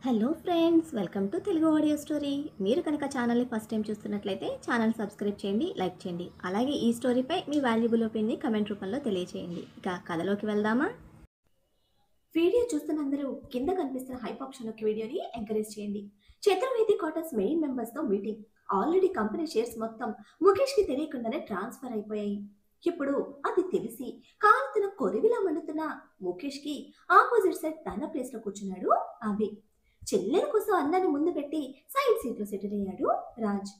Hello friends, welcome to Telugu audio story. మీరు కనుక ఛానల్ని ఫస్ట్ టైం చూస్తున్నట్లయితే ఛానల్ సబ్స్క్రైబ్ చేయండి, లైక్ చేయండి. అలాగే ఈ స్టోరీపై మీ వాల్యుబుల్ ఒపీనియన్ని కమెంట్ రూపంలో తెలియచేయండి. ఇక కథలోకి వెళ్దామా? వీడియో చూస్తున్న అందరూ కింద కనిపిస్తున్న హైప్ ఆప్షన్ యొక్క వీడియోని ఎంకరేజ్ చేయండి. చతుర్వేది క్వార్టర్స్ మెయిన్ మెంబర్స్తో మీటింగ్. ఆల్రెడీ కంపెనీ షేర్స్ మొత్తం ముఖేష్కి తెలియకుండానే ట్రాన్స్ఫర్ అయిపోయాయి. ఇప్పుడు అది తెలిసి కాలుతున్న కొరివిలా మండుతున్న ముఖేష్కి ఆపోజిట్ సైడ్ తన ప్లేస్లో కూర్చున్నాడు అభి. చెల్లెల కోసం అన్నాన్ని ముందు పెట్టి సైడ్ సీట్లో సెటిల్ అయ్యాడు రాజ్.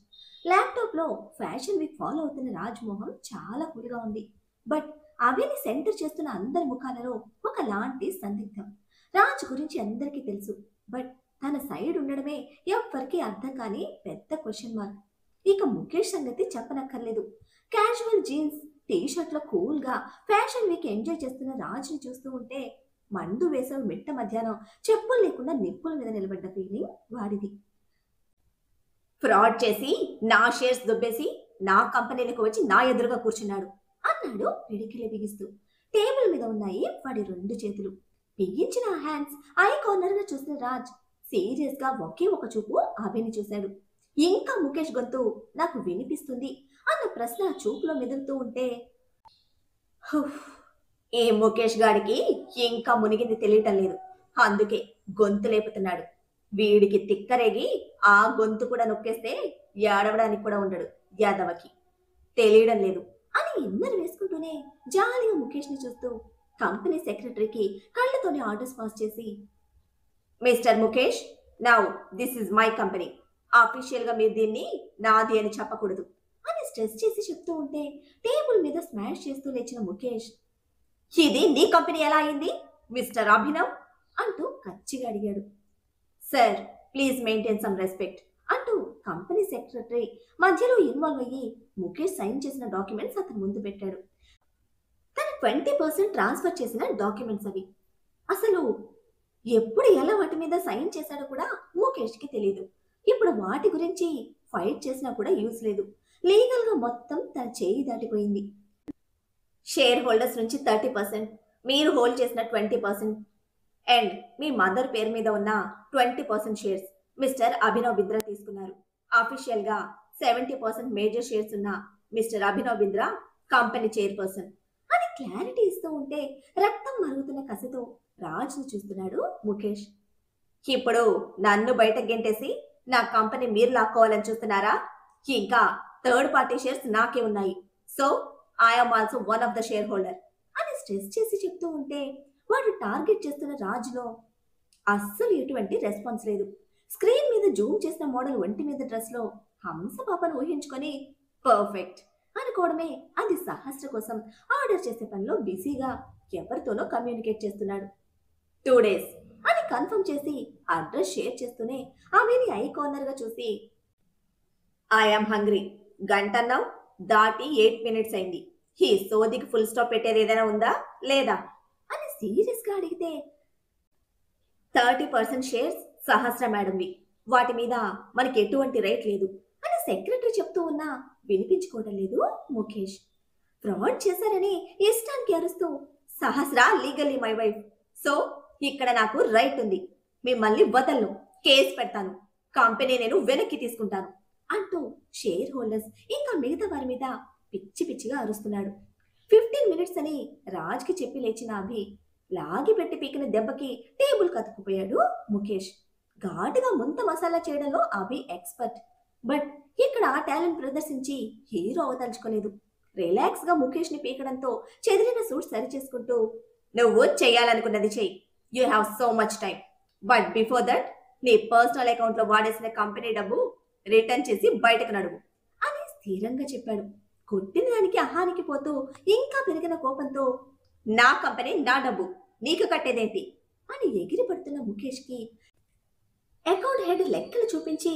ల్యాప్టాప్ లో ఫ్యాషన్ వీక్ ఫాలో అవుతున్న రాజ్ మొహం చాలా కూల్గా ఉంది. బట్ అభిని సెంటర్ చేస్తున్న అందరి ముఖాలలో ఒకలాంటి సందిగ్ధం. రాజ్ గురించి అందరికీ తెలుసు, బట్ తన సైడ్ ఉండడమే ఎవ్వరికీ అర్థం కాని పెద్ద క్వశ్చన్ మార్క్. ఇక ముఖేష్ సంగతి చెప్పనక్కర్లేదు. క్యాజువల్ జీన్స్ టీషర్ట్ లో కూల్ గా ఫ్యాషన్ వీక్ ఎంజాయ్ చేస్తున్న రాజ్ని చూస్తూ ఉంటే మండు వేసవి మిట్ట మధ్యాహ్నం చెప్పులు లేకుండా నిప్పుల మీద నిలబడ్డ ఫీలింగ్ వాడిది. ఫ్రాడ్ చేసి నా షేర్స్ దుబ్బేసి నా కంపెనీలకు వచ్చి నా ఎదురుగా కూర్చున్నాడు అన్నాడు పిడికిలి బిగిస్తూ. టేబుల్ మీద ఉన్నాయి వాడి రెండు చేతులు. బిగించిన హ్యాండ్స్ ఐ కార్నర్ గా చూసిన రాజ్ సీరియస్ గా ఒకే ఒక చూపు అభిని చూశాడు. ఇంకా ముఖేష్ గొంతు నాకు వినిపిస్తుంది అన్న ప్రశ్న చూపులో మెదులుతూ ఉంటే, ఏ ముఖేష్ గాడికి ఇంకా మునిగింది తెలియటం లేదు, అందుకే గొంతు లేపుతున్నాడు. వీడికి తిక్కరేగి ఆ గొంతు కూడా నొక్కేస్తే ఏడవడానికి కూడా ఉండడు యాదవకి, తెలియడం లేదు అని ఇన్నర్ వేసుకుంటూనే జాలిగా ముఖేష్ ని చూస్తూ కంపెనీ సెక్రటరీకి కళ్ళతోనే ఆర్డర్స్ పాస్ చేసి, mister Mukesh, now this is my company, official గా మీరు దీన్ని నాది అని చెప్పకూడదు అని స్ట్రెస్ చేసి చెప్తూ ఉంటే టేబుల్ మీద స్మాష్ చేస్తూ లేచిన ముఖేష్, ఇది నీ కంపెనీ ఎలా అయింది మిస్టర్ అభినవ్ అంటూ కచ్చిగా అడిగాడు. Sir, please maintain some respect అంటూ కంపెనీ సెక్రటరీ మధ్యలో ఇన్వాల్వ్ అయ్యి ముఖేష్ సైన్ చేసిన డాక్యుమెంట్స్ అతని ముందు పెట్టాడు. తన 20% ట్రాన్స్ఫర్ చేసిన డాక్యుమెంట్స్ అవి. అసలు ఎప్పుడు ఎలా వాటి మీద సైన్ చేశాడో కూడా ముఖేష్కి తెలియదు. ఇప్పుడు వాటి గురించి ఫైట్ చేసినా కూడా యూజ్ లేదు. లీగల్ గా మొత్తం తన చేయి దాటిపోయింది. షేర్ హోల్డర్స్ నుంచి 30%, మీరు హోల్డ్ చేసిన 20%, అండ్ మీ మదర్ పేరు మీద ఉన్న 20% షేర్స్ మిస్టర్ అభినవ్ బింద్రా తీసుకున్నారు. అఫీషియల్ గా 70% మేజర్ షేర్స్ ఉన్న mister Abhinav Bindra company chairperson అని క్లారిటీ ఇస్తూ ఉంటే రక్తం మరుగుతున్న కసితో రాజ్ ని చూస్తున్నాడు ముఖేష్. ఇప్పుడు నన్ను బయట గెంటేసి నా కంపెనీ మీరు లాక్కోవాలని చూస్తున్నారా? ఇంకా థర్డ్ పార్టీ షేర్స్ నాకే ఉన్నాయి, so I'm also one of the share holder అని స్ట్రెస్ చేసి చెప్తూ ఉంటే వాడు టార్గెట్ చేస్తున్న రాజులో అస్సలు ఎటువంటి రెస్పాన్స్ లేదు. స్క్రీన్ మీద జూమ్ చేసిన మోడల్ ఒంటి మీద డ్రెస్ లో హంస పాపను ఊహించుకొని పర్ఫెక్ట్ అనుకోవడమే అది సహస్ర కోసం ఆర్డర్ చేసే పనిలో బిజీగా ఎవరితోనో కమ్యూనికేట్ చేస్తున్నాడు. 2 days అని కన్ఫర్మ్ చేసి అడ్రస్ షేర్ చేస్తూనే ఆమెని ఐ కార్నర్ గా చూసి, ఐఎమ్ హంగ్రీ, గంటన్నావు దాటి 8 minutes అయింది, ఈ సోదికి ఫుల్ స్టాప్ పెట్టేది ఏదైనా ఉందా లేదా అని సీరియస్ గా అడిగితే, 30% షేర్స్ సహస్ర మేడంవి, వాటి మీద మనకి ఎటువంటి రైట్ లేదు అని సెక్రటరీ చెప్తూ ఉన్నా వినిపించుకోవడం లేదు ముఖేష్. ఫ్రాడ్ చేశారని ఇష్టానికి అరుస్తూ, సహస్ర లీగల్లీ మై వైఫ్, సో ఇక్కడ నాకు రైట్ ఉంది, మిమ్మల్ని వదలను, కేసు పెడతాను, కంపెనీ నేను వెనక్కి తీసుకుంటాను అంటూ షేర్ హోల్డర్స్ ఇంకా మిగతా వారి మీద పిచ్చి పిచ్చిగా అరుస్తున్నాడు. 15 minutes అని రాజ్కి చెప్పి లేచిన అభి లాగి పెట్టి పీకిన దెబ్బకి టేబుల్ కతుక్కుపోయాడు ముఖేష్. ఘాటుగా ముంత మసాలా చేయడంలో అభి ఎక్స్పర్ట్, బట్ ఇక్కడ ఆ టాలెంట్ ప్రదర్శించి హీరో అవతలుచుకోలేదు. రిలాక్స్ గా ముఖేష్ ని పీకడంతో చెదిరిన సూట్ సరి చేసుకుంటూ, నువ్వు చేయాలనుకున్నది చెయ్యి, you have so much time, but before that నీ పర్సనల్ అకౌంట్ లో వాడేసిన కంపెనీ డబ్బు రిటర్న్ చేసి బయటకు నడువు అని స్థిరంగా చెప్పాడు. కొట్టిన దానికి అహానికి పోతూ ఇంకా పెరిగిన కోపంతో, నా కంపెనీ నా డబ్బు నీకు కట్టేదేంటి అని ఎగిరి పడుతున్న ముఖేష్ కి అకౌంట్ హెడ్ లెక్కలు చూపించి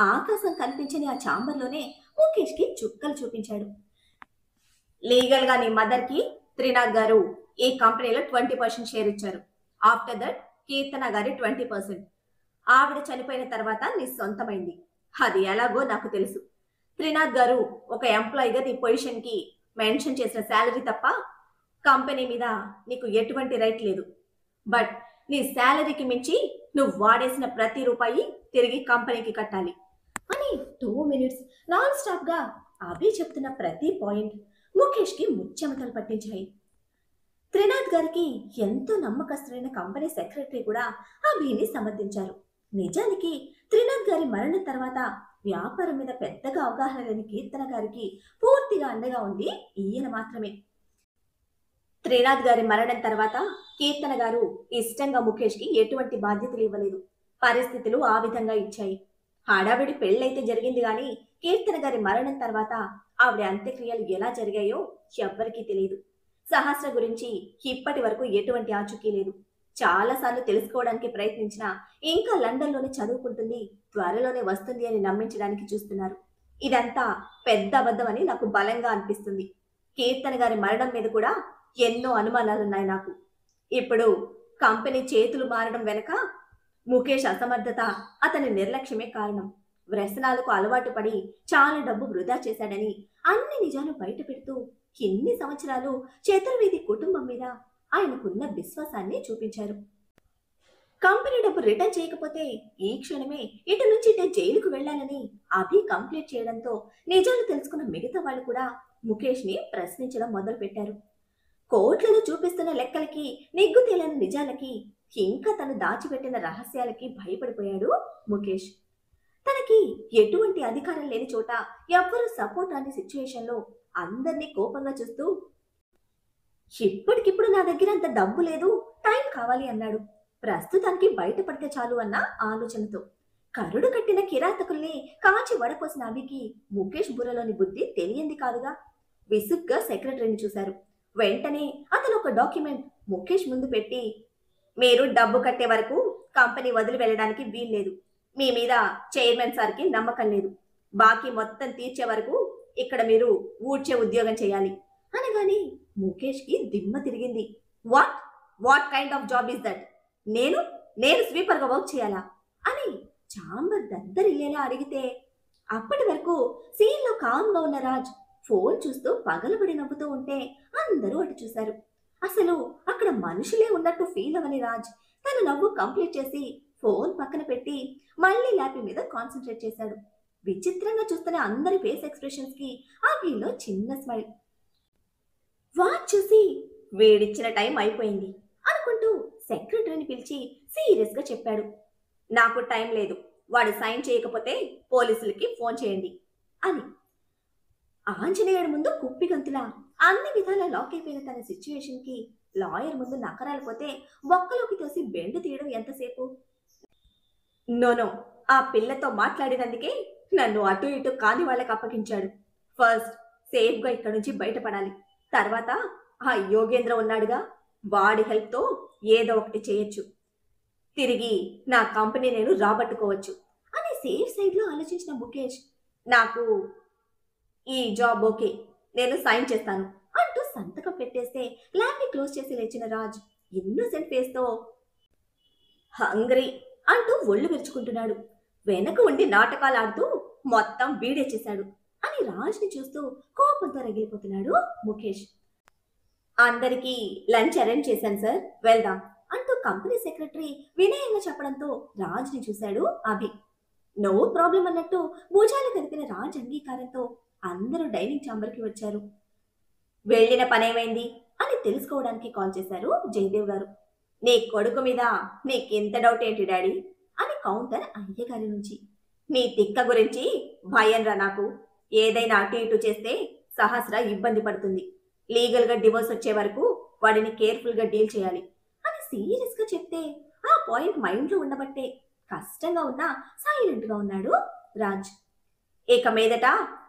ఆకాశం కనిపించని ఆ ఛాంబర్లోనే ముఖేష్ కి చుక్కలు చూపించాడు. లీగల్ గా నీ మదర్ కి త్రినాథ్ గారు ఈ కంపెనీలో 20% షేర్ ఇచ్చారు. ఆఫ్టర్ దట్ కీర్తన గారి 20%. ఆవిడ చనిపోయిన తర్వాత నీ సొంతమైంది. అది ఎలాగో నాకు తెలుసు. త్రినాథ్ గారు ఒక ఎంప్లాయీగా నీ పొజిషన్ కి మెన్షన్ చేసిన శాలరీ తప్ప కంపెనీ మీద నీకు ఎటువంటి రైట్ లేదు. బట్ నీ శాలరీకి మించి నువ్వు వాడేసిన ప్రతి రూపాయి తిరిగి కంపెనీకి కట్టాలి అని 2 మినిట్స్ నాన్ స్టాప్ గా అభి చెప్తున్న ప్రతి పాయింట్ ముఖేష్ కి ముచ్చెమటలు పట్టించాయి. త్రినాథ్ గారికి ఎంతో నమ్మకస్తులైన కంపెనీ సెక్రటరీ కూడా అభిని సమర్థించారు. నిజానికి త్రినాథ్ గారి మరణం తర్వాత వ్యాపారం మీద పెద్దగా అవగాహన లేని కీర్తన గారికి పూర్తిగా అండగా ఉంది ఈయన మాత్రమే. త్రినాథ్ గారి మరణం తర్వాత కీర్తన గారు ఇష్టంగా ముఖేష్ కి ఎటువంటి బాధ్యతలు ఇవ్వలేదు. పరిస్థితులు ఆ విధంగా ఇచ్చాయి. హడావిడి పెళ్ళైతే జరిగింది గాని కీర్తన గారి మరణం తర్వాత ఆవిడ అంత్యక్రియలు ఎలా జరిగాయో ఎవ్వరికీ తెలియదు. సహస్ర గురించి ఇప్పటి వరకు ఎటువంటి ఆచూకీ లేదు. చాలాసార్లు తెలుసుకోవడానికి ప్రయత్నించినా ఇంకా లండన్లోనే చదువుకుంటుంది, త్వరలోనే వస్తుంది అని నమ్మించడానికి చూస్తున్నారు. ఇదంతా పెద్ద అబద్ధం అని నాకు బలంగా అనిపిస్తుంది. కీర్తన గారి మరణం మీద కూడా ఎన్నో అనుమానాలున్నాయి నాకు. ఇప్పుడు కంపెనీ చేతులు మారడం వెనక ముఖేష్ అసమర్థత, అతని నిర్లక్ష్యమే కారణం. వ్యసనాలకు అలవాటు పడి చాలా డబ్బు వృధా చేశాడని అన్ని నిజాలు బయట పెడుతూ ఇన్ని సంవత్సరాలు చతుర్వేది కుటుంబం మీద ఆయనకున్న విశ్వాసాన్ని చూపించారు. కంపెనీ డబ్బు రిటర్న్ చేయకపోతే ఈ క్షణమే ఇటు నుంచి ఇటే జైలుకు వెళ్లాలని అభి కంప్లీట్ చేయడంతో నిజాలు తెలుసుకున్న మిగతా వాళ్ళు కూడా ముఖేష్ ని ప్రశ్నించడం మొదలు పెట్టారు. కోట్లను చూపిస్తున్న లెక్కలకి, నిగ్గు తేలని నిజాలకి, ఇంకా తను దాచిపెట్టిన రహస్యాలకి భయపడిపోయాడు ముఖేష్. తనకి ఎటువంటి అధికారం లేని చోట, ఎవ్వరూ సపోర్ట్ రాని సిచ్యువేషన్ లో అందరినీ కోపంగా చూస్తూ ఇప్పటికిప్పుడు నా దగ్గర అంత డబ్బు లేదు, టైం కావాలి అన్నాడు. ప్రస్తుతానికి బయటపడితే చాలు అన్న ఆలోచనతో కరుడు కట్టిన కిరాతకుల్ని కాచి వడపోసిన అభికి ముఖేష్ బుర్రలోని బుద్ధి తెలియంది కాదుగా. విసుగ్గా సెక్రటరీని చూశారు. వెంటనే అతను ఒక డాక్యుమెంట్ ముఖేష్ ముందు పెట్టి, మీరు డబ్బు కట్టే వరకు కంపెనీ వదిలి వెళ్ళడానికి వీల్లేదు. మీ మీద చైర్మన్ సార్కి నమ్మకం లేదు. బాకీ మొత్తం తీర్చే వరకు ఇక్కడ మీరు ఊడ్చే ఉద్యోగం చేయాలి అనగానే ముఖేష్ కి దిమ్మ తిరిగింది. What what kind of job is that? నేను నేను స్వీపర్ గా వర్క్ చేయాలా అని చాంబర్ దద్దరిల్లేలా అడిగితే, అప్పటి వరకు సీన్ లో కామ్ గా ఉన్న రాజ్ ఫోన్ చూస్తూ పగలబడి నవ్వుతూ ఉంటే అందరూ అటు చూశారు. అసలు అక్కడ మనుషులే ఉన్నట్టు ఫీల్ అవని రాజ్ తన నవ్వు కంప్లీట్ చేసి ఫోన్ పక్కన పెట్టి మళ్ళీ ల్యాప్ మీద కాన్సన్ట్రేట్ చేశాడు. విచిత్రంగా చూస్తున్న అందరి ఫేస్ ఎక్స్ప్రెషన్స్ కి ఆ వీల్లో చిన్న స్మైల్. వాచ్ చూసి వేడిచ్చిన టైం అయిపోయింది అనుకుంటూ సెక్రటరీని పిలిచి సీరియస్ గా చెప్పాడు. నాకు టైం లేదు, వాడు సైన్ చేయకపోతే పోలీసులకి ఫోన్ చేయండి అని. ఆంజనేయుడు ముందు కుప్పి గంతులా అన్ని విధాలా లాక్ అయిపోయిన తన సిచ్యువేషన్ కి లాయర్ ముందు నకరాలు పోతే బొక్కలోకి తోసి బెండు తీయడం ఎంతసేపు? నోనో, ఆ పిల్లతో మాట్లాడినందుకే నన్ను అటు ఇటు కాని వాళ్ళకి అప్పగించాడు. ఫస్ట్ సేఫ్ గా ఇక్కడ నుంచి బయటపడాలి. తర్వాత ఆ యోగేంద్ర ఉన్నాడుగా, వాడి హెల్ప్ తో ఏదో ఒకటి చేయొచ్చు. తిరిగి నా కంపెనీ నేను రాబట్టుకోవచ్చు అని సేఫ్ సైడ్ లో ఆలోచించిన ముఖేష్, నాకు ఈ జాబ్ ఓకే, నేను సైన్ చేస్తాను అంటూ సంతకం పెట్టేస్తే ల్యాబ్ ని క్లోజ్ చేసి లేచిన రాజ్ ఇన్నోసెంట్ ఫేస్ తో హంగ్రీ అంటూ ఒళ్ళు విరుచుకుంటున్నాడు. వెనక ఉండి నాటకాలు ఆడుతూ మొత్తం వీడేచేశాడు అని రాజ్ ని చూస్తూ కోపంతో రగిలిపోతున్నాడు ముఖేష్. అందరికీ లంచ్ అరేంజ్ చేశాను సార్, వెళ్దాం అంటూ కంపెనీ సెక్రటరీ వినయంగా చెప్పడంతో రాజ్ ని చూశాడు అభి. నో ప్రాబ్లం అన్నట్టు భుజాలు కదిపిన రాజ్ అంగీకారంతో అందరూ డైనింగ్ ఛాంబర్ కి వచ్చారు. వెళ్లిన పనేమైంది అని తెలుసుకోవడానికి కాల్ చేశారు జయదేవ్ గారు. నీ కొడుకు మీద నీకెంత డౌట్ ఏంటి డాడీ అని కౌంటర్ అయ్యగారి నుంచి. నీ తిక్క గురించి భయం రా నాకు. ఏదైనా అటు ఇటు చేస్తే సహస్ర ఇబ్బంది పడుతుంది. లీగల్ గా డివోర్స్ వచ్చే వరకు వాడిని కేర్ఫుల్ గా డీల్ చేయాలి అని సీరియస్ గా చెప్తే ఆ పాయింట్ మైండ్ లో ఉండబట్టే కష్టంగా ఉన్నా సైలెంట్ గా ఉన్నాడు రాజ్. ఇక మీదట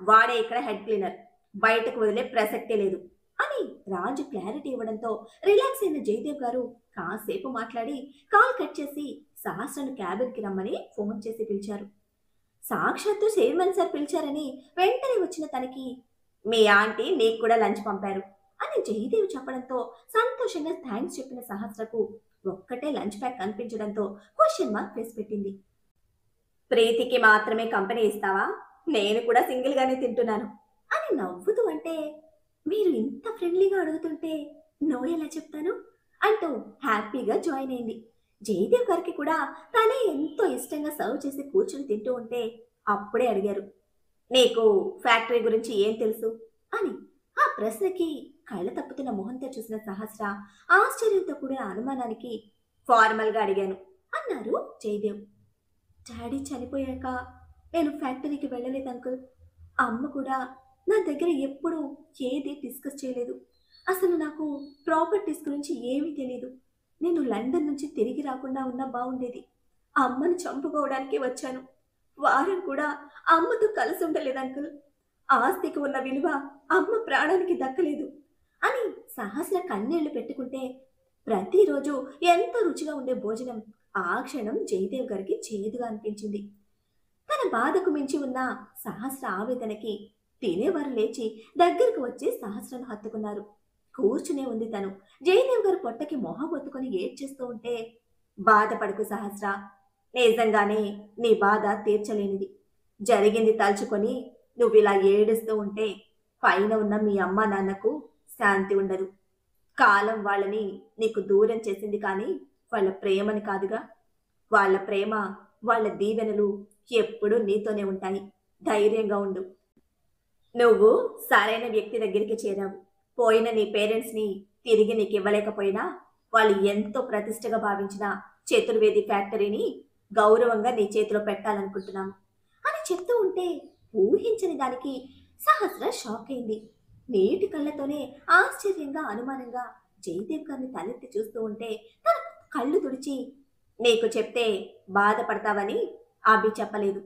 వాడే ఇక్కడ హెడ్ క్లీనర్, బయటకు వదిలే ప్రసక్తే లేదు అని రాజు క్లారిటీ ఇవ్వడంతో రిలాక్స్ అయిన జయదేవ్ గారు కాసేపు మాట్లాడి కాల్ కట్ చేసి సహస్రను క్యాబిన్ కి రమ్మని ఫోన్ చేసి పిలిచారు. సాక్షాత్తు చైర్మన్ సార్ పిలిచారని వెంటనే వచ్చిన తనకి, మీ ఆంటీ నీకు కూడా లంచ్ పంపారు అని జయదేవ్ చెప్పడంతో సంతోషంగా థ్యాంక్స్ చెప్పిన సహస్రకు ఒక్కటే లంచ్ ప్యాక్ కనిపించడంతో క్వశ్చన్ మార్క్ ఫేస్ పెట్టింది. ప్రీతికి మాత్రమే కంపెనీ ఇస్తావా? నేను కూడా సింగిల్ గానే తింటున్నాను అని నవ్వుతూ అంటే, మీరు ఇంత ఫ్రెండ్లీగా అడుగుతుంటే నో ఎలా చెప్తాను అంటూ హ్యాపీగా జాయిన్ అయింది. జయదేవ్ గారికి కూడా తనే ఎంతో ఇష్టంగా సర్వ్ చేసి కూర్చుని తింటూ ఉంటే అప్పుడే అడిగారు, నీకు ఫ్యాక్టరీ గురించి ఏం తెలుసు అని. ఆ ప్రశ్నకి కళ్ళ తప్పుతున్న మొహంతో చూసిన సహస్ర ఆశ్చర్యంతో కూడిన అనుమానానికి ఫార్మల్ గా అడిగాను అన్నారు జయదేవ్. డాడీ చనిపోయాక నేను ఫ్యాక్టరీకి వెళ్ళలేదు అంకుల్. అమ్మ కూడా నా దగ్గర ఎప్పుడూ ఏది డిస్కస్ చేయలేదు. అసలు నాకు ప్రాపర్టీస్ గురించి ఏమీ తెలీదు. నేను లండన్ నుంచి తిరిగి రాకుండా ఉన్నా బాగుండేది. అమ్మను చంపుకోవడానికి వచ్చాను. వారం కూడా అమ్మతో కలిసి ఉండలేదు అంకుల్. ఆస్తికి ఉన్న విలువ అమ్మ ప్రాణానికి దక్కలేదు అని సహస్ర కన్నీళ్లు పెట్టుకుంటే, ప్రతిరోజు ఎంతో రుచిగా ఉండే భోజనం ఆ క్షణం జయదేవ్ గారికి చేదుగా అనిపించింది. తన బాధకు మించి ఉన్న సహస్ర ఆవేదనకి తినేవారు లేచి దగ్గరకు వచ్చి సహస్రను హత్తుకున్నారు. కూర్చునే ఉంది తను. జయదేవ్ గారు పొట్టకి మొహం ఒత్తుకొని ఏడ్చేస్తూ ఉంటే, బాధపడకు సహస్ర, నిజంగానే నీ బాధ తీర్చలేనిది. జరిగింది తలుచుకొని నువ్విలా ఏడుస్తూ ఉంటే పైన ఉన్న మీ అమ్మ నాన్నకు శాంతి ఉండదు. కాలం వాళ్ళని నీకు దూరం చేసింది కానీ వాళ్ళ ప్రేమని కాదుగా. వాళ్ళ ప్రేమ, వాళ్ళ దీవెనలు ఎప్పుడూ నీతోనే ఉంటాయి. ధైర్యంగా ఉండు. నువ్వు సరైన వ్యక్తి దగ్గరికి చేరావు. పోయిన నీ పేరెంట్స్ని తిరిగి నీకు ఇవ్వలేకపోయినా వాళ్ళు ఎంతో ప్రతిష్టగా భావించిన చతుర్వేది ఫ్యాక్టరీని గౌరవంగా నీ చేతిలో పెట్టాలనుకుంటున్నాము అని చెప్తూ ఉంటే, ఊహించని దానికి సహస్ర షాక్ అయింది. నీటి కళ్ళతోనే ఆశ్చర్యంగా అనుమానంగా జయదేవ్ గారిని తలెత్తి చూస్తూ ఉంటే తన కళ్ళు తుడిచి, నీకు చెప్తే బాధపడతావని అభి చెప్పలేదు.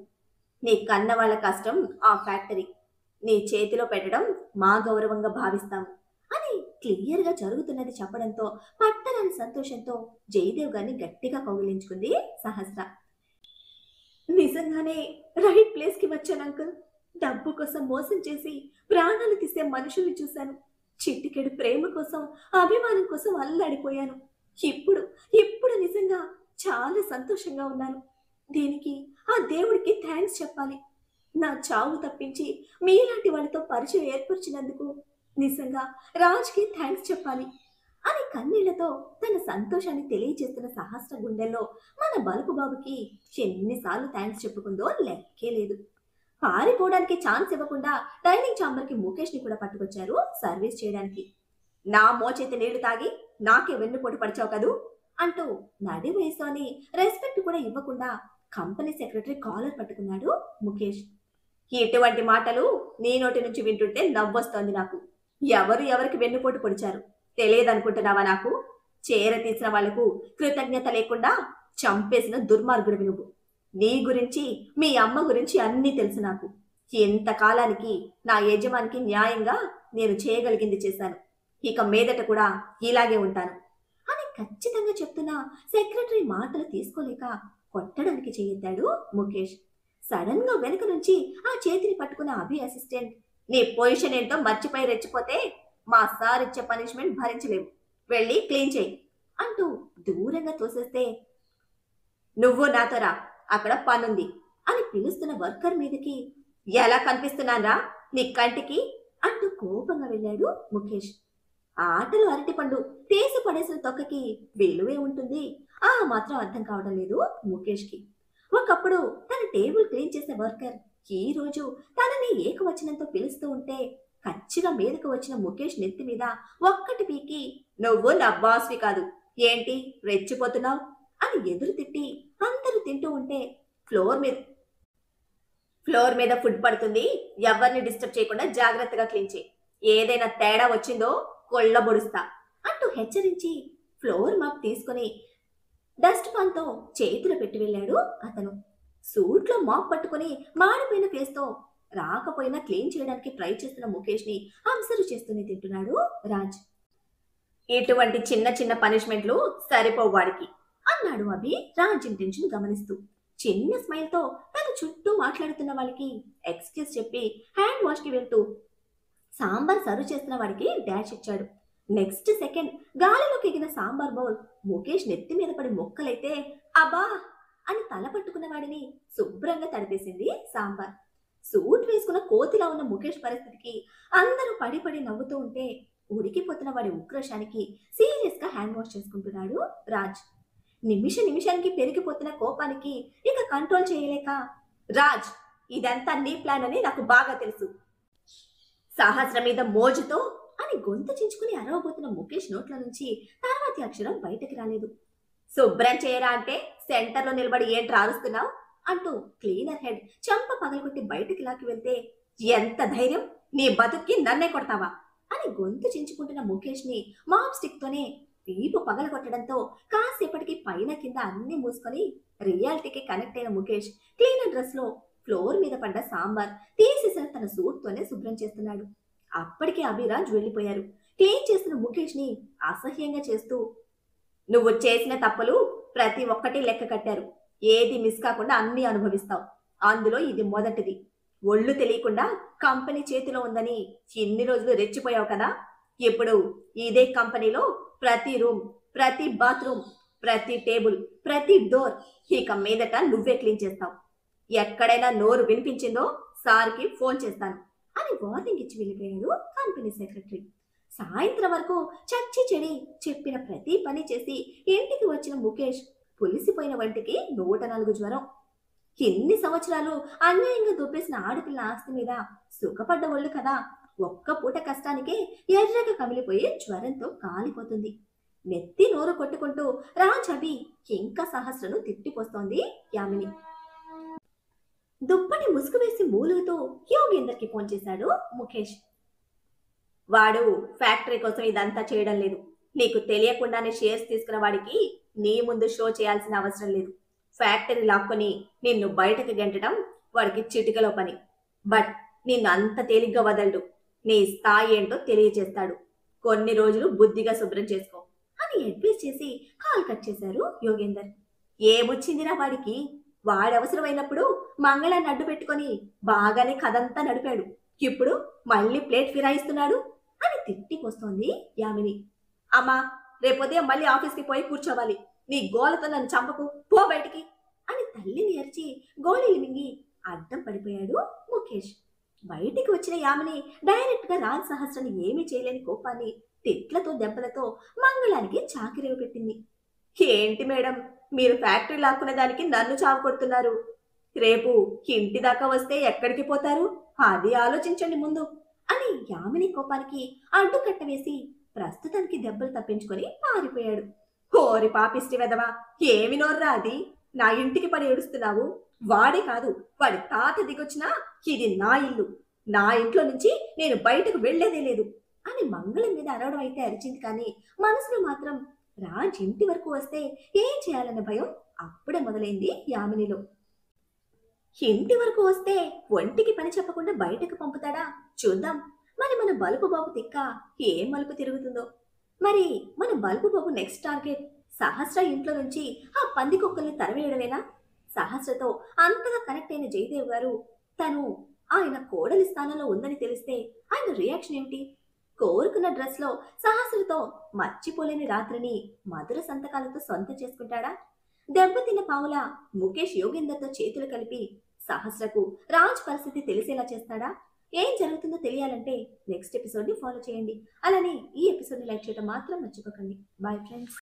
నీ కన్న వాళ్ళ కష్టం ఆ ఫ్యాక్టరీ నీ చేతిలో పెట్టడం మా గౌరవంగా భావిస్తాము అని క్లియర్గా జరుగుతున్నది చెప్పడంతో పట్టరాని సంతోషంతో జయదేవ్ గారిని గట్టిగా కౌగిలించుకుంది సహస్ర. నిజంగానే రైట్ ప్లేస్ కి వచ్చాను అంకుల్. డబ్బు కోసం మోసం చేసి ప్రాణాలు తీసే మనుషుల్ని చూశాను. చిట్టికెడు ప్రేమ కోసం, అభిమానం కోసం అల్లాడిపోయాను. ఇప్పుడు ఇప్పుడు నిజంగా చాలా సంతోషంగా ఉన్నాను. దీనికి ఆ దేవుడికి థ్యాంక్స్ చెప్పాలి. నా చావు తప్పించి మీలాంటి వాళ్ళతో పరిచయం ఏర్పరిచినందుకు నిజంగా రాజ్కి థ్యాంక్స్ చెప్పాలి అని కన్నీళ్లతో తన సంతోషాన్ని తెలియజేస్తున్న సహస్ర గుండెల్లో మన బలుపు బాబుకి ఎన్నిసార్లు థ్యాంక్స్ చెప్పుకుందో లెక్కే లేదు. పారిపోవడానికి ఛాన్స్ ఇవ్వకుండా డైనింగ్ ఛాంబర్ కి ముఖేష్ ని కూడా పట్టుకొచ్చారు సర్వీస్ చేయడానికి. నా మోచేతి నీళ్లు తాగి నాకే వెన్నుపోటు పడిచావు కదూ అంటూ నడి వయసుని రెస్పెక్ట్ కూడా ఇవ్వకుండా కంపెనీ సెక్రటరీ కాలర్ పట్టుకున్నాడు ముఖేష్. ఇటువంటి మాటలు నీ నోటి నుంచి వింటుంటే నవ్వొస్తోంది నాకు. ఎవరు ఎవరికి వెన్నుపోటు పొడిచారు తెలియదనుకుంటున్నావా నాకు? చేర తీసిన వాళ్లకు కృతజ్ఞత లేకుండా చంపేసిన దుర్మార్గుడివి నువ్వు. నీ గురించి, మీ అమ్మ గురించి అన్నీ తెలుసు నాకు. ఇంతకాలానికి నా యజమానికి న్యాయంగా నేను చేయగలిగింది చేశాను. ఇక మీదట కూడా ఇలాగే ఉంటాను అని ఖచ్చితంగా చెప్తున్న సెక్రటరీ మాటలు తీసుకోలేక కొట్టడానికి చేయెత్తాడు ముఖేష్. సడన్ గా వెనుక నుంచి ఆ చేతిని పట్టుకున్న అభి అసిస్టెంట్, నీ పొజిషన్ ఏంటో మర్చిపోయి రెచ్చిపోతే మా సార్ ఇచ్చే పనిష్మెంట్ భరించలేవు, వెళ్ళి క్లీన్ చేయి అంటూ దూరంగా తోసేస్తే, నువ్వు నాతో రా, అక్కడ పనుంది అని పిలుస్తున్న వర్కర్ మీదకి, ఎలా కనిపిస్తున్నారా నీ కంటికి అంటూ కోపంగా వెళ్ళాడు ముఖేష్. ఆటలు అరటిపండు తీసి పడేసిన తొక్కకి విలువే ఉంటుంది, ఆ మాత్రం అర్థం కావడం లేదు ముఖేష్కి. ఒకప్పుడు తన టేబుల్ క్లీన్ చేసే వర్కర్ ఈ రోజు తనని ఏకవచనంతో పిలుస్తూ ఉంటే కచ్చిగా మీదకు వచ్చిన ముఖేష్ నెత్తి మీద ఒక్కటి పీకి, నువ్వు నా బాస్వి కాదు, ఏంటి రెచ్చిపోతున్నావు అని ఎదురు తిట్టి అందరూ తింటూ ఉంటే, ఫ్లోర్ మీద ఫుడ్ పడుతుంది, ఎవరిని డిస్టర్బ్ చేయకుండా జాగ్రత్తగా క్లీన్ చేయి, ఏదైనా తేడా వచ్చిందో కొళ్ళబొడుస్తా అంటూ హెచ్చరించి ఫ్లోర్ మాప్ తీసుకుని డస్ట్ పాన్తో చేతులు పెట్టి వెళ్ళాడు అతను. సూట్లో మాప్ పట్టుకుని మాడిపోయిన ఫేస్తో రాకపోయినా క్లీన్ చేయడానికి ట్రై చేస్తున్న ముఖేష్ ని అబ్జర్వ్ చేస్తూనే తింటున్నాడు రాజ్. ఇటువంటి చిన్న చిన్న పనిష్మెంట్లు సరిపోవు వాడికి అన్నాడు అభి రాజ్ ఇంటెన్షన్ గమనిస్తూ. చిన్న స్మైల్ తో తన చుట్టూ మాట్లాడుతున్న వాళ్ళకి ఎక్స్క్యూజ్ చెప్పి హ్యాండ్ వాష్ కి వెళ్తూ సాంబార్ సర్వ్ చేస్తున్న వాడికి డాష్ ఇచ్చాడు. నెక్స్ట్ సెకండ్ గాలిలోకి ఎగిన సాంబార్ బౌల్ ముఖేష్ నెత్తి మీద పడి మొక్కలైతే అబ్బా అని తల పట్టుకున్న వాడిని శుభ్రంగా తడిపేసింది సాంబార్. సూట్ వేసుకున్న కోతిలా ఉన్న ముఖేష్ పరిస్థితికి అందరూ పడి పడి నవ్వుతూ ఉంటే ఉడికిపోతున్న వాడి ఉక్రోషానికి సీరియస్ గా హ్యాండ్ వాష్ చేసుకుంటున్నాడు రాజ్. నిమిషానికి పెరిగిపోతున్న కోపానికి ఇక కంట్రోల్ చేయలేక, రాజ్, ఇదంతా నీ ప్లాన్ అని నాకు బాగా తెలుసు. సహస్ర మీద మోజుతో అని గొంతు చించుకుని అరవబోతున్న ముఖేష్ నోట్ల నుంచి తర్వాతి అక్షరం బయటకి రాలేదు. శుభ్రం చేయరా అంటే సెంటర్లో నిలబడి ఏంట్రా అరుస్తున్నావు అంటూ క్లీనర్ హెడ్ చంప పగలగొట్టి బయటికి లాక్కి వెళ్తే, ఎంత ధైర్యం, నీ బతుక్కి నన్నే కొడతావా అని గొంతు చించుకుంటున్న ముఖేష్ ని మాప్ స్టిక్ తోనే వీపు పగలగొట్టడంతో కాసేపటికి పైన కింద అన్ని మూసుకొని రియాలిటీకి కనెక్ట్ అయిన ముఖేష్ క్లీనర్ డ్రెస్ లో ఫ్లోర్ మీద పడ్డ సాంబార్ తీసేసిన తన సూట్ తోనే శుభ్రం చేస్తున్నాడు. అప్పటికే అభిరాజ్ వెళ్లిపోయారు. క్లీన్ చేస్తున్న ముఖేష్ ని అసహ్యంగా చేస్తూ, నువ్వు చేసిన తప్పులు ప్రతి ఒక్కటి లెక్క కట్టారు, ఏది మిస్ కాకుండా అన్ని అనుభవిస్తావు, అందులో ఇది మొదటిది. ఒళ్ళు తెలియకుండా కంపెనీ చేతిలో ఉందని ఇన్ని రోజులు రెచ్చిపోయావు కదా, ఇప్పుడు ఇదే కంపెనీలో ప్రతి రూమ్, ప్రతి బాత్రూమ్, ప్రతి టేబుల్, ప్రతి డోర్ ఇక మీదట నువ్వే క్లీన్ చేస్తావు. ఎక్కడైనా నోరు వినిపించిందో సార్కి ఫోన్ చేస్తాను అని వార్నింగ్ ఇచ్చి వెళ్ళిపోయాడు కంపెనీ సెక్రటరీ. సాయంత్రం వరకు చచ్చి చెడి చెప్పిన ప్రతి పని చేసి ఇంటికి వచ్చిన ముఖేష్ పులిసిపోయిన వంటికి 104 జ్వరం. ఎన్ని సంవత్సరాలు అన్యాయంగా దొబ్బేసిన ఆడపిల్ల ఆస్తి మీద సుఖపడ్డ ఒళ్ళు కదా, ఒక్క పూట కష్టానికే ఎర్రగా కమిలిపోయి జ్వరంతో కాలిపోతుంది. నెత్తి నోరు కొట్టుకుంటూ రాజ్ అభి ఇంకా సహస్రను తిట్టిపోస్తోంది యామిని. దుప్పటి ముసుగు వేసి మూలుగుతూ యోగేందర్కి ఫోన్ చేశాడు ముఖేష్. వాడు ఫ్యాక్టరీ కోసం ఇదంతా చేయడం లేదు. నీకు తెలియకుండానే షేర్స్ తీసుకున్న వాడికి నీ ముందు షో చేయాల్సిన అవసరం లేదు. ఫ్యాక్టరీ లాక్కొని నిన్ను బయటకు గెంటడం వాడికి చిటికలో పని. బట్ నిన్ను అంత తేలిగ్గా వదలడు. నీ స్థాయి ఏంటో తెలియజేస్తాడు. కొన్ని రోజులు బుద్ధిగా శుభ్రం చేసుకో అని అడ్వైస్ చేసి కాల్ కట్ చేశారు యోగేందర్. ఏమొచ్చిందిరా వాడికి? వాడవసరమైనప్పుడు మంగళాన్ని అడ్డు పెట్టుకొని బాగానే కథంతా నడిపాడు. ఇప్పుడు మళ్ళీ ప్లేట్ ఫిరాయిస్తున్నాడు అని తిట్టిపోస్తోంది యామిని. అమ్మా, రేపొదయం మళ్ళీ ఆఫీస్కి పోయి కూర్చోవాలి. నీ గోలతో నన్ను చంపకు, పో బయటికి అని తల్లిని అరిచి గోళీలు మింగి అడ్డం పడిపోయాడు ముఖేష్. బయటికి వచ్చిన యామిని డైరెక్ట్ గా రాజ్ సహస్రని ఏమీ చేయలేని కోపాన్ని తిట్లతో దెబ్బలతో మంగళానికి చాకిరేవు పెట్టింది. ఏంటి మేడం, మీరు ఫ్యాక్టరీ లాక్కునే దానికి నన్ను చావు కొడుతున్నారు. రేపు ఇంటి దాకా వస్తే ఎక్కడికి పోతారు, అది ఆలోచించండి ముందు అని యామిని కోపానికి అడ్డుకట్ట వేసి ప్రస్తుతానికి దెబ్బలు తప్పించుకొని పారిపోయాడు. ఓరి పాపిష్టి వెదవా, ఏమి నోర్రా అది? నా ఇంటికి పడి ఏడుస్తున్నావు? వాడే కాదు, వాడి తాత దిగొచ్చినా ఇది నా ఇల్లు, నా ఇంట్లో నుంచి నేను బయటకు వెళ్లేదే లేదు అని మంగళం మీద అరవడం అయితే అరిచింది. కానీ మనసులో మాత్రం రాజ్ ఇంటి వరకు వస్తే ఏం చేయాలన్న భయం అప్పుడే మొదలైంది యామినిలో. ఇంటి వరకు వస్తే ఒంటికి పని చెప్పకుండా బయటకు పంపుతాడా? చూద్దాం మరి మన బలుపు బాబు తిక్క ఏం మలుపు తిరుగుతుందో. మరి మన బలుపు బాబు నెక్స్ట్ టార్గెట్ సహస్ర ఇంట్లో నుంచి ఆ పంది కుక్కల్ని తరివేయడమేనా? సహస్రతో అంతగా కనెక్ట్ అయిన జయదేవ్ గారు తను ఆయన కోడలి స్థానంలో ఉందని తెలిస్తే ఆయన రియాక్షన్ ఏమిటి? కోరుకున్న డ్రెస్ లో సహస్రతో మర్చిపోలేని రాత్రిని మధుర సంతకాలతో సొంతం చేసుకుంటాడా? దెబ్బతిన్న పావుల ముఖేష్ యోగేందర్తో చేతులు కలిపి సహస్రకు రాజ్ పరిస్థితి తెలిసేలా చేస్తాడా? ఏం జరుగుతుందో తెలియాలంటే నెక్స్ట్ ఎపిసోడ్ ని ఫాలో చేయండి. అలానే ఈ ఎపిసోడ్ ని లైక్ చేయడం మాత్రం మర్చిపోకండి. Bye friends.